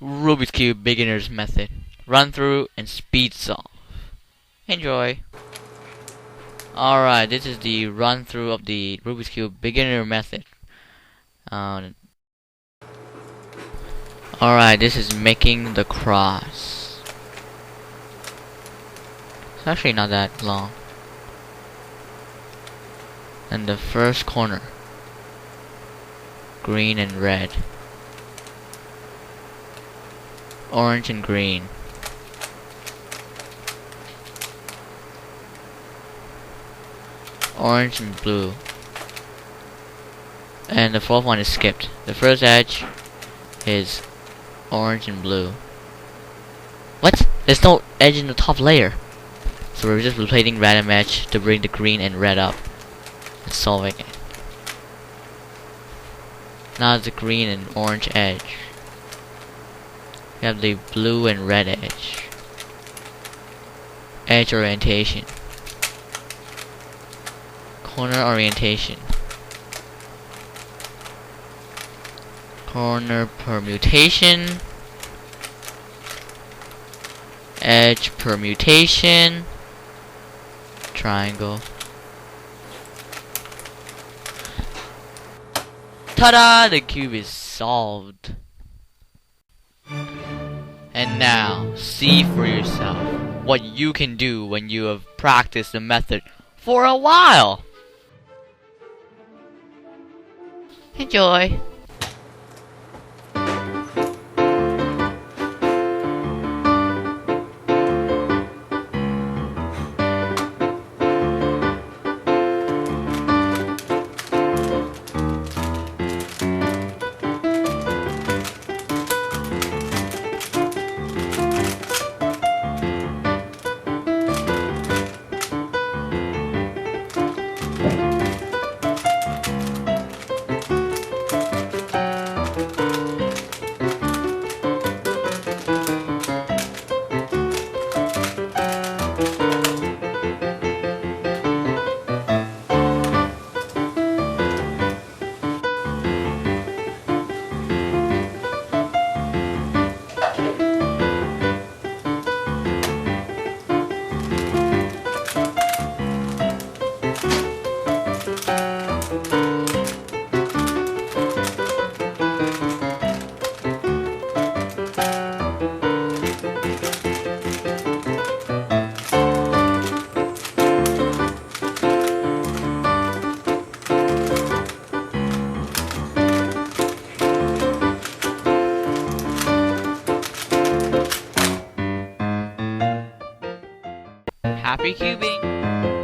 Rubik's Cube Beginner's Method, Run-Through, and Speedsolve. Enjoy! Alright, this is the run-through of the Rubik's Cube Beginner Method. Alright, this is making the cross. It's actually not that long. And the first corner, green and red, orange and green, orange and blue, and the fourth one is skipped. The first edge is orange and blue. What? There's no edge in the top layer. So we're just replacing random edge to bring the green and red up and solving it. Now the green and orange edge. We have the blue and red edge. Edge orientation. Corner orientation. Corner permutation. Edge permutation. Triangle. Ta-da! The cube is solved. And now, see for yourself what you can do when you have practiced the method for a while. Enjoy! Happy cubing!